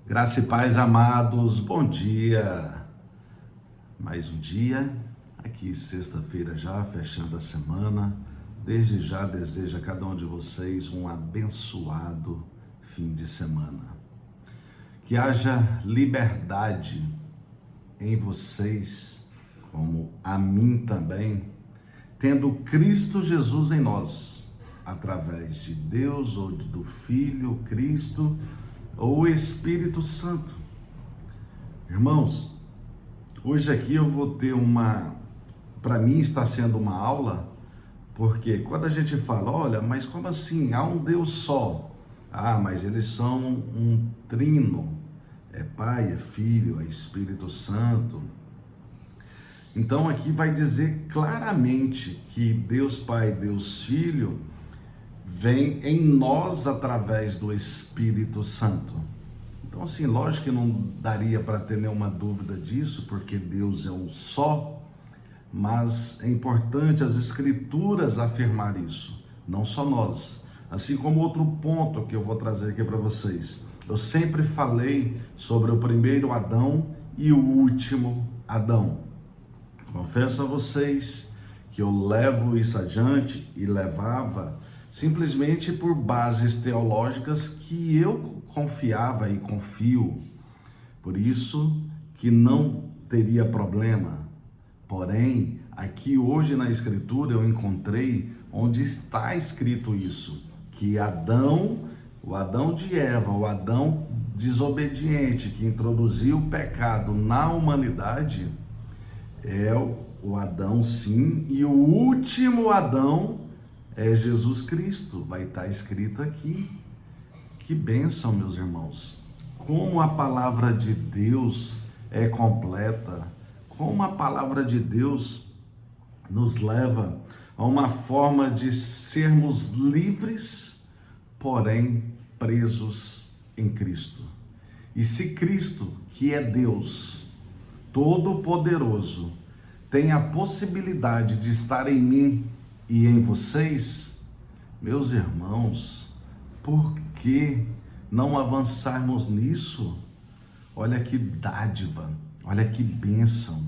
Graça e paz, amados, bom dia. Mais um dia, aqui sexta-feira já, fechando a semana. Desde já desejo a cada um de vocês um abençoado fim de semana. Que haja liberdade em vocês, como a mim também, tendo Cristo Jesus em nós, através de Deus ou do Filho Cristo, ou o Espírito Santo. Irmãos, hoje aqui eu vou ter para mim está sendo uma aula, porque quando a gente fala, olha, mas como assim? Há um Deus só. Mas eles são um trino, é Pai, é Filho, é Espírito Santo. Então aqui vai dizer claramente que Deus Pai, Deus Filho, vem em nós através do Espírito Santo. Então, assim, lógico que não daria para ter nenhuma dúvida disso, porque Deus é um só, mas é importante as Escrituras afirmar isso, não só nós. Assim como outro ponto que eu vou trazer aqui para vocês. Eu sempre falei sobre o primeiro Adão e o último Adão. Confesso a vocês que eu levo isso adiante e levava simplesmente por bases teológicas que eu confiava e confio. Por isso que não teria problema. Porém, aqui hoje na Escritura eu encontrei onde está escrito isso, que Adão, o Adão de Eva, o Adão desobediente que introduziu o pecado na humanidade, é o Adão sim, e o último Adão é Jesus Cristo, vai estar escrito aqui. Que bênção, meus irmãos. Como a palavra de Deus é completa, como a palavra de Deus nos leva a uma forma de sermos livres, porém presos em Cristo. E se Cristo, que é Deus Todo-Poderoso, tem a possibilidade de estar em mim e em vocês, meus irmãos, por que não avançarmos nisso? Olha que dádiva, olha que bênção.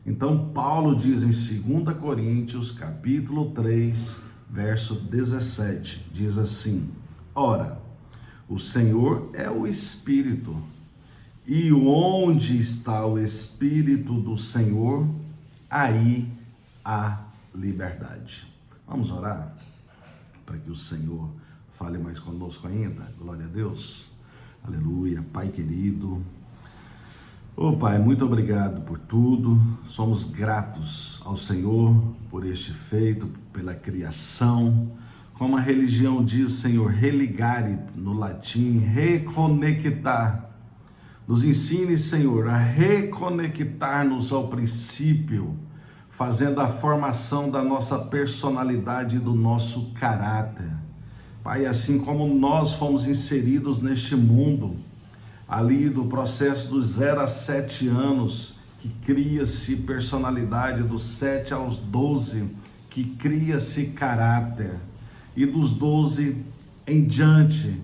Então Paulo diz em 2 Coríntios, capítulo 3, verso 17, diz assim: ora, o Senhor é o Espírito, e onde está o Espírito do Senhor, aí há liberdade. Vamos orar para que o Senhor fale mais conosco ainda. Glória a Deus. Aleluia. Pai querido. Pai, muito obrigado por tudo. Somos gratos ao Senhor por este feito, pela criação. Como a religião diz, Senhor, religare no latim, reconectar. Nos ensine, Senhor, a reconectar-nos ao princípio, fazendo a formação da nossa personalidade e do nosso caráter. Pai, assim como nós fomos inseridos neste mundo, ali do processo dos 0 a 7 anos, que cria-se personalidade, dos 7 aos 12, que cria-se caráter, e dos 12 em diante,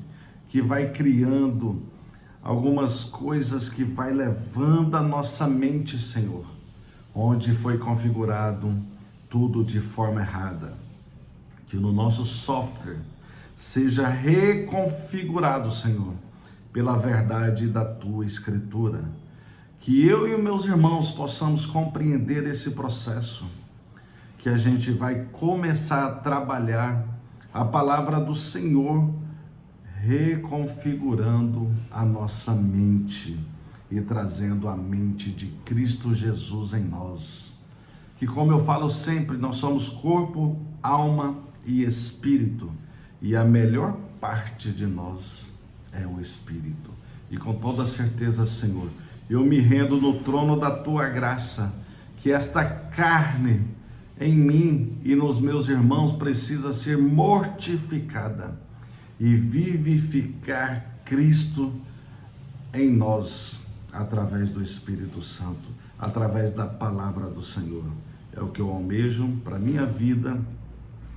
que vai criando algumas coisas que vai levando a nossa mente, Senhor, onde foi configurado tudo de forma errada. Que no nosso software seja reconfigurado, Senhor, pela verdade da Tua Escritura. Que eu e os meus irmãos possamos compreender esse processo, que a gente vai começar a trabalhar a palavra do Senhor, reconfigurando a nossa mente e trazendo a mente de Cristo Jesus em nós. Que, como eu falo sempre, nós somos corpo, alma e espírito, e a melhor parte de nós é o Espírito. E com toda certeza, Senhor, eu me rendo no trono da Tua graça, que esta carne em mim e nos meus irmãos precisa ser mortificada e vivificar Cristo em nós, através do Espírito Santo, através da palavra do Senhor. É o que eu almejo para a minha vida,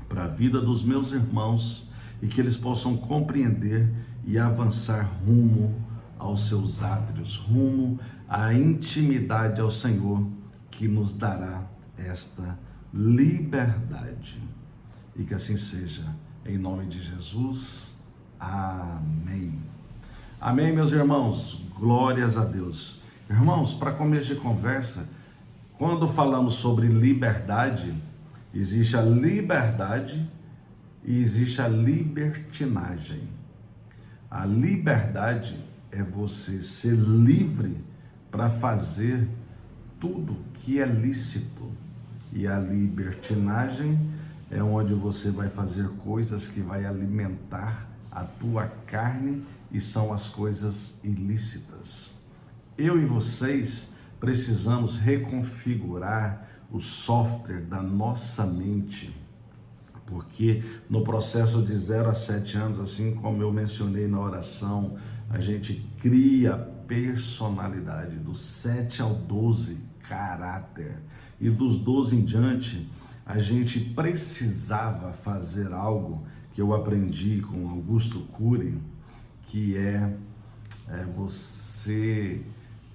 para a vida dos meus irmãos, e que eles possam compreender e avançar rumo aos seus átrios, rumo à intimidade ao Senhor, que nos dará esta liberdade. E que assim seja, em nome de Jesus. Amém. Amém, meus irmãos. Glórias a Deus. Irmãos, para começo de conversa, quando falamos sobre liberdade, existe a liberdade e existe a libertinagem. A liberdade é você ser livre para fazer tudo que é lícito. E a libertinagem é onde você vai fazer coisas que vai alimentar a tua carne e são as coisas ilícitas. Eu e vocês precisamos reconfigurar o software da nossa mente, porque no processo de 0 a 7 anos, assim como eu mencionei na oração, a gente cria personalidade, dos 7 ao 12, caráter, e dos 12 em diante, a gente precisava fazer algo que eu aprendi com Augusto Cury, que é você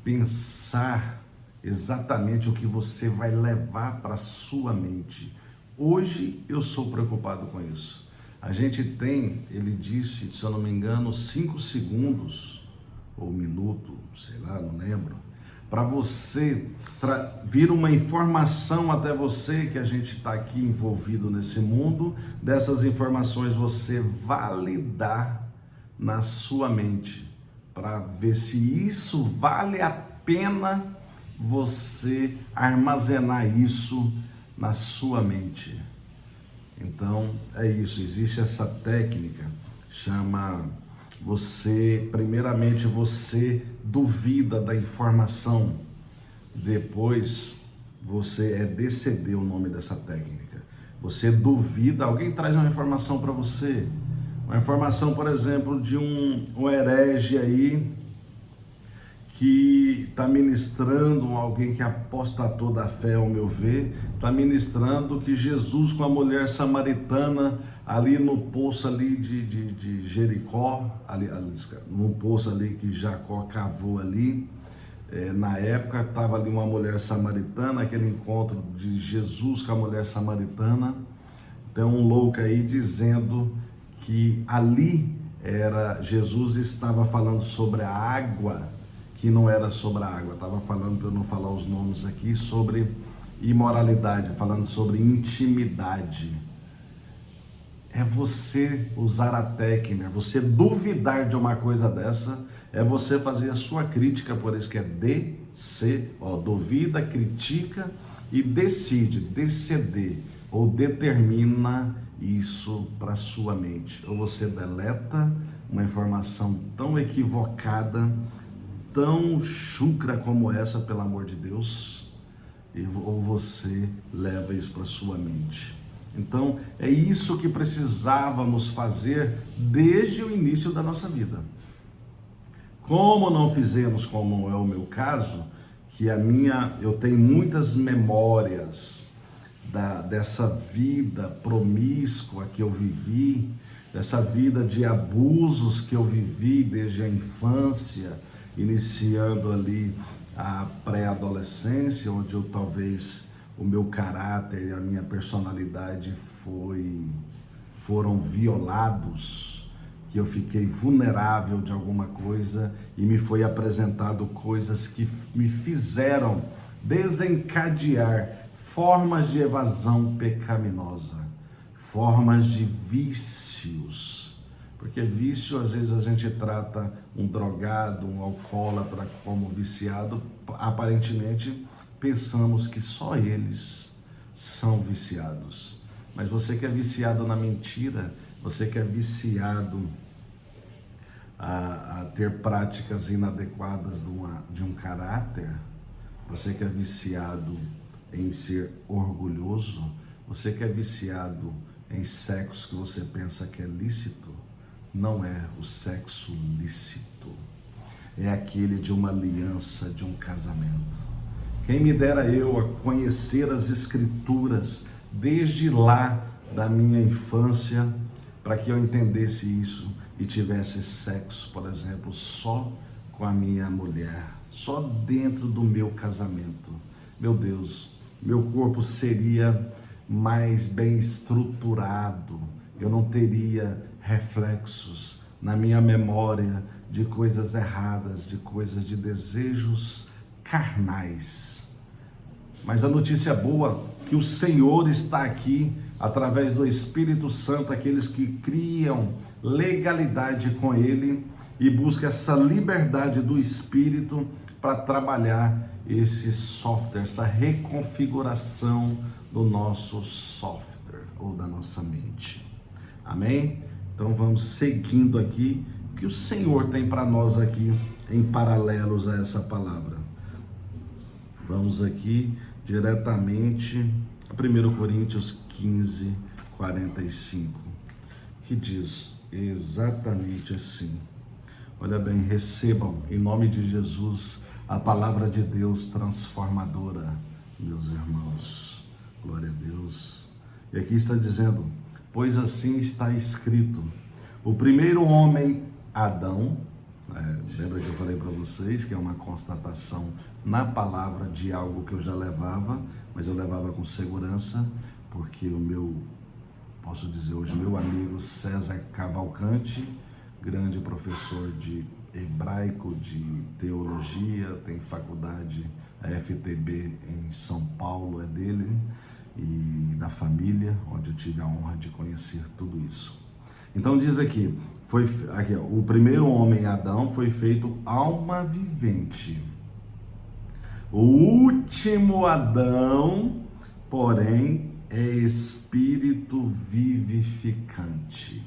pensar exatamente o que você vai levar para a sua mente. Hoje eu sou preocupado com isso. A gente tem, ele disse, se eu não me engano, 5 segundos ou minuto, sei lá, não lembro, para você vir uma informação até você, que a gente está aqui envolvido nesse mundo, dessas informações você validar na sua mente, para ver se isso vale a pena você armazenar isso na sua mente. Então é isso, existe essa técnica, chama você, primeiramente você duvida da informação, depois você DCD, o nome dessa técnica. Você duvida, alguém traz uma informação para você, uma informação, por exemplo, de um herege aí, que está ministrando, alguém que apostatou da fé, ao meu ver, está ministrando que Jesus com a mulher samaritana, ali no poço ali de Jericó, no poço ali que Jacó cavou ali, na época estava ali uma mulher samaritana, aquele encontro de Jesus com a mulher samaritana, tem um louco aí dizendo que ali Jesus estava falando sobre a água, que não era sobre a água, estava falando, para eu não falar os nomes aqui, sobre imoralidade, falando sobre intimidade. É você usar a técnica, você duvidar de uma coisa dessa, é você fazer a sua crítica, por isso que é duvida, critica e decide, deceder, ou determina isso para sua mente. Ou você deleta uma informação tão equivocada, tão chucra como essa, pelo amor de Deus, ou você leva isso para sua mente. Então é isso que precisávamos fazer desde o início da nossa vida. Como não fizemos, como é o meu caso, que eu tenho muitas memórias dessa vida promíscua que eu vivi, dessa vida de abusos que eu vivi desde a infância, iniciando ali a pré-adolescência, onde talvez o meu caráter e a minha personalidade foram violados, que eu fiquei vulnerável de alguma coisa e me foi apresentado coisas que me fizeram desencadear formas de evasão pecaminosa, formas de vícios. Porque vício, às vezes a gente trata um drogado, um alcoólatra como viciado, aparentemente pensamos que só eles são viciados. Mas você que é viciado na mentira, você que é viciado a ter práticas inadequadas de um caráter, você que é viciado em ser orgulhoso, você que é viciado em sexo que você pensa que é lícito, não é o sexo lícito, é aquele de uma aliança, de um casamento. Quem me dera eu a conhecer as escrituras desde lá da minha infância, para que eu entendesse isso e tivesse sexo, por exemplo, só com a minha mulher, só dentro do meu casamento, meu Deus, meu corpo seria mais bem estruturado, eu não teria reflexos na minha memória de coisas erradas, de coisas de desejos carnais. Mas a notícia boa é que o Senhor está aqui, através do Espírito Santo, aqueles que criam legalidade com Ele e buscam essa liberdade do Espírito para trabalhar esse software, essa reconfiguração do nosso software ou da nossa mente. Amém? Então vamos seguindo aqui o que o Senhor tem para nós aqui em paralelos a essa palavra. Vamos aqui diretamente a 1 Coríntios 15, 45, que diz exatamente assim. Olha bem, recebam em nome de Jesus a palavra de Deus transformadora, meus irmãos. Glória a Deus. E aqui está dizendo: pois assim está escrito, o primeiro homem, Adão, lembra que eu falei para vocês que é uma constatação na palavra de algo que eu já levava, mas eu levava com segurança, porque posso dizer hoje, meu amigo César Cavalcante, grande professor de hebraico, de teologia, tem faculdade, a FTB em São Paulo, é dele, e da família, onde eu tive a honra de conhecer tudo isso. Então diz aqui, o primeiro homem, Adão, foi feito alma vivente. O último Adão, porém, é espírito vivificante.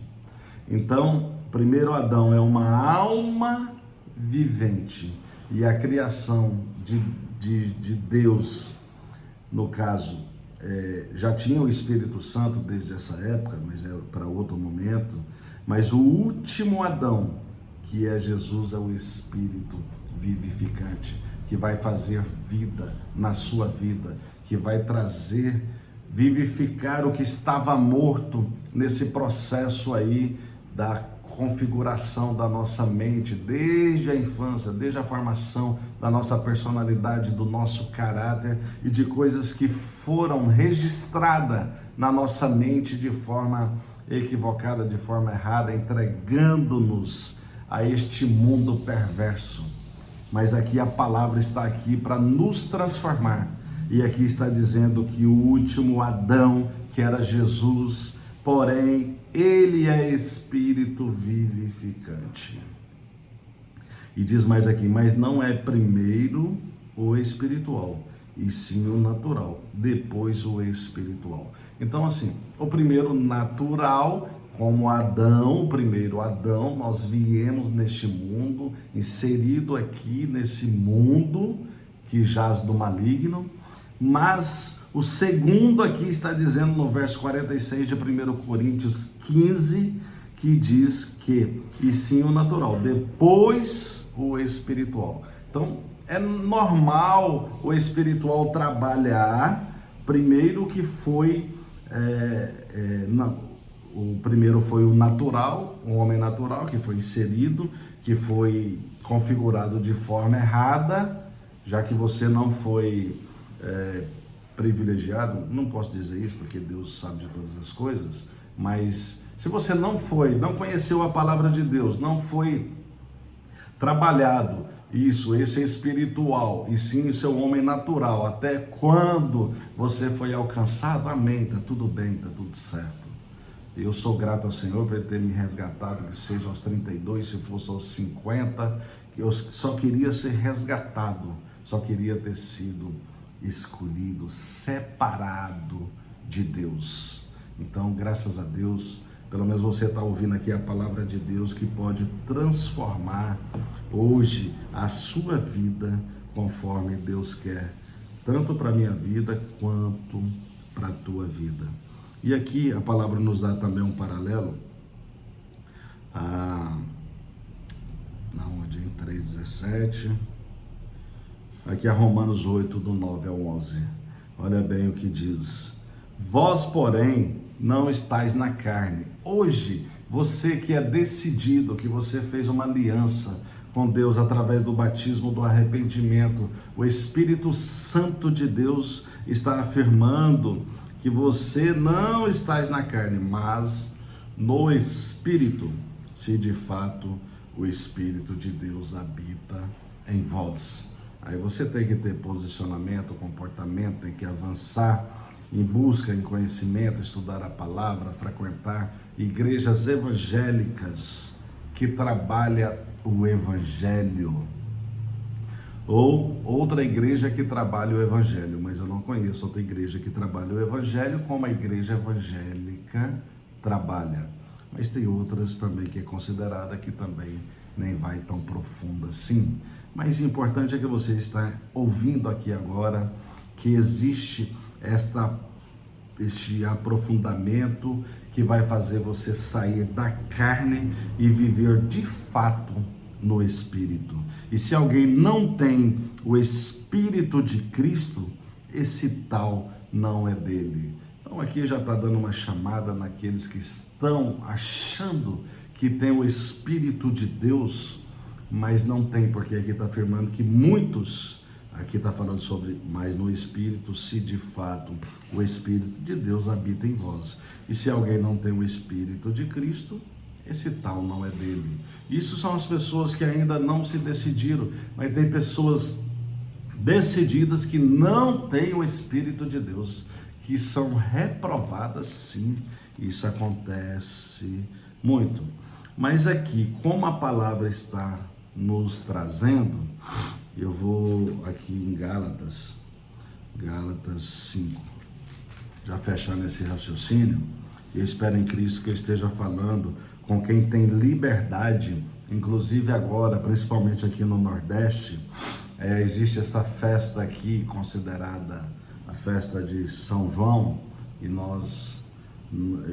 Então, primeiro Adão é uma alma vivente, e a criação de Deus, no caso, já tinha o Espírito Santo desde essa época, mas é para outro momento. Mas o último Adão, que é Jesus, é o Espírito vivificante, que vai fazer vida na sua vida, que vai trazer, vivificar o que estava morto nesse processo aí da configuração da nossa mente, desde a infância, desde a formação da nossa personalidade, do nosso caráter e de coisas que foram registradas na nossa mente de forma equivocada, de forma errada, entregando-nos a este mundo perverso. Mas aqui a palavra está aqui para nos transformar, e aqui está dizendo que o último Adão, que era Jesus, porém, ele é espírito vivificante. E diz mais aqui, mas não é primeiro o espiritual, e sim o natural, depois o espiritual. Então assim, o primeiro natural, como Adão, o primeiro Adão, nós viemos neste mundo, inserido aqui nesse mundo que jaz do maligno, mas o segundo aqui está dizendo no verso 46 de 1 Coríntios 15, que diz que, e sim o natural, depois o espiritual. Então, é normal o espiritual trabalhar, primeiro que foi, o primeiro foi o natural, o homem natural, que foi inserido, que foi configurado de forma errada, já que você não foi privilegiado, não posso dizer isso porque Deus sabe de todas as coisas, mas se você não conheceu a palavra de Deus, não foi trabalhado esse espiritual, e sim o seu homem natural, até quando você foi alcançado, amém, tá tudo bem, tá tudo certo. Eu sou grato ao Senhor por Ele ter me resgatado, que seja aos 32, se fosse aos 50, eu só queria ser resgatado, só queria ter sido escolhido, separado de Deus. Então, graças a Deus, pelo menos você está ouvindo aqui a palavra de Deus, que pode transformar hoje a sua vida conforme Deus quer, tanto para a minha vida quanto para a tua vida. E aqui a palavra nos dá também um paralelo onde em 3,17, aqui a Romanos 8, do 9 ao 11. Olha bem o que diz: vós, porém, não estáis na carne. Hoje, você que é decidido, que você fez uma aliança com Deus através do batismo do arrependimento. O Espírito Santo de Deus está afirmando que você não estás na carne, mas no Espírito, se de fato o Espírito de Deus habita em vós. Aí você tem que ter posicionamento, comportamento, tem que avançar em busca, em conhecimento, estudar a palavra, frequentar igrejas evangélicas que trabalham o Evangelho. Ou outra igreja que trabalha o Evangelho, mas eu não conheço outra igreja que trabalha o Evangelho como a igreja evangélica trabalha. Mas tem outras também que é considerada que também nem vai tão profunda assim. Mas o importante é que você está ouvindo aqui agora que existe este aprofundamento que vai fazer você sair da carne e viver de fato no Espírito. E se alguém não tem o Espírito de Cristo, esse tal não é dele. Então aqui já está dando uma chamada naqueles que estão achando que tem o Espírito de Deus, mas não tem, porque aqui está afirmando que muitos, aqui está falando sobre, mas no Espírito, se de fato o Espírito de Deus habita em vós. E se alguém não tem o Espírito de Cristo, esse tal não é dele. Isso são as pessoas que ainda não se decidiram, mas tem pessoas decididas que não têm o Espírito de Deus, que são reprovadas, sim. Isso acontece muito. Mas aqui, como a palavra está nos trazendo, eu vou aqui em Gálatas 5, já fechando esse raciocínio. Eu espero em Cristo que eu esteja falando com quem tem liberdade, inclusive agora, principalmente aqui no Nordeste, existe essa festa aqui considerada a festa de São João, e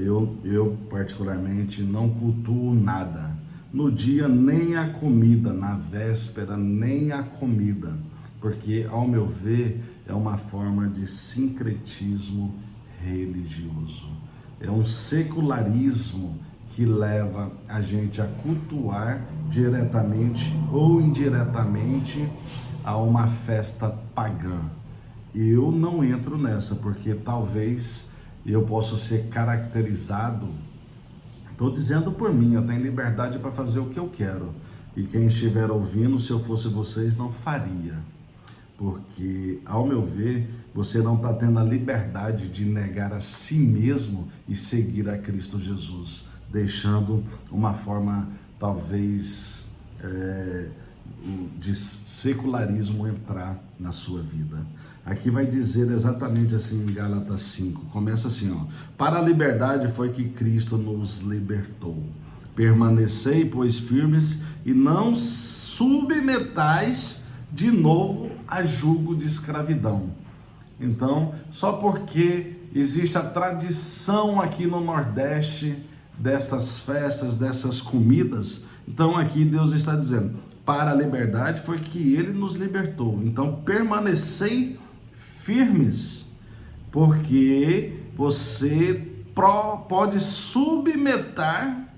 eu particularmente não cultuo nada, no dia nem a comida, na véspera nem a comida, porque ao meu ver é uma forma de sincretismo religioso, é um secularismo que leva a gente a cultuar diretamente ou indiretamente a uma festa pagã. Eu não entro nessa, porque talvez eu possa ser caracterizado, estou dizendo por mim, eu tenho liberdade para fazer o que eu quero, e quem estiver ouvindo, se eu fosse vocês, não faria, porque ao meu ver, você não está tendo a liberdade de negar a si mesmo e seguir a Cristo Jesus, deixando uma forma talvez de secularismo entrar na sua vida. Aqui vai dizer exatamente assim em Gálatas 5, começa assim, ó: para a liberdade foi que Cristo nos libertou. Permanecei, pois, firmes e não submetais de novo a jugo de escravidão. Então, só porque existe a tradição aqui no Nordeste dessas festas, dessas comidas, então aqui Deus está dizendo, para a liberdade foi que Ele nos libertou. Então, permanecei firmes, porque você pode submetar,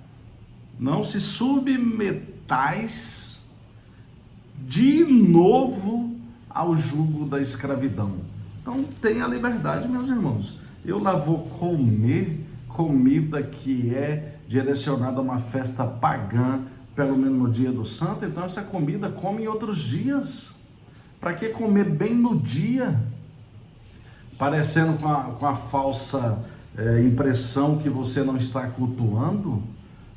não se submetais de novo ao jugo da escravidão. Então, tenha liberdade, meus irmãos. Eu lá vou comer comida que é direcionada a uma festa pagã, pelo menos no dia do santo, então essa comida come em outros dias. Para que comer bem no dia? Parecendo com a falsa impressão que você não está cultuando,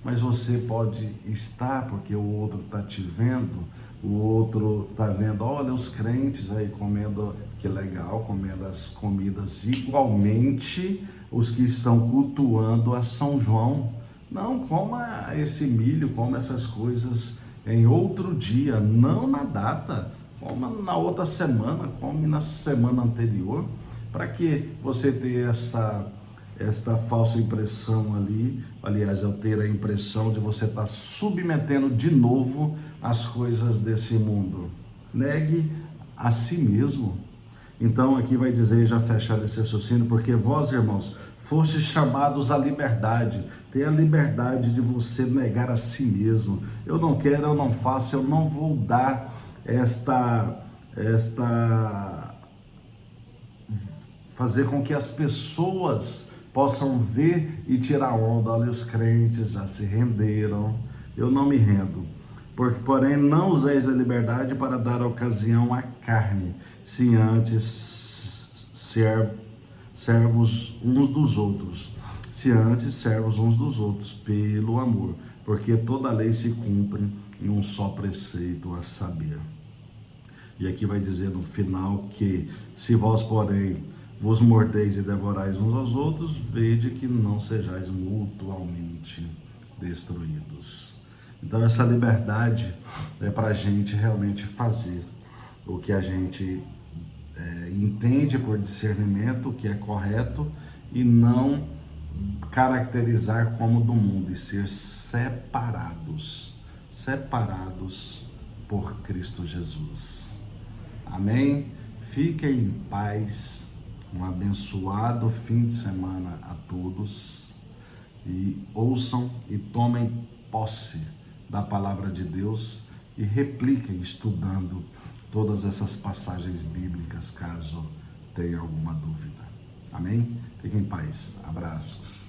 mas você pode estar, porque o outro está te vendo, o outro está vendo, olha os crentes aí comendo, que legal, comendo as comidas igualmente os que estão cultuando a São João. Não, coma esse milho, coma essas coisas em outro dia, não na data, coma na outra semana, come na semana anterior. Para que você ter esta falsa impressão ali, aliás, eu ter a impressão de você estar submetendo de novo as coisas desse mundo? Negue a si mesmo. Então aqui vai dizer, já fechado esse raciocínio, porque vós, irmãos, Fostes chamados à liberdade. Tenha a liberdade de você negar a si mesmo. Eu não quero, eu não faço, eu não vou dar fazer com que as pessoas possam ver e tirar onda. Olha, os crentes já se renderam. Eu não me rendo. Porém, não useis a liberdade para dar ocasião à carne, se antes servos uns dos outros. Se antes servos uns dos outros pelo amor, porque toda a lei se cumpre em um só preceito, a saber. E aqui vai dizer no final que, se vós, porém, vos mordeis e devorais uns aos outros, vede que não sejais mutualmente destruídos. Então essa liberdade é para a gente realmente fazer o que a gente entende por discernimento, o que é correto, e não caracterizar como do mundo, e ser separados por Cristo Jesus. Amém? Fiquem em paz, um abençoado fim de semana a todos, e ouçam e tomem posse da palavra de Deus e repliquem estudando todas essas passagens bíblicas, caso tenha alguma dúvida. Amém? Fiquem em paz. Abraços.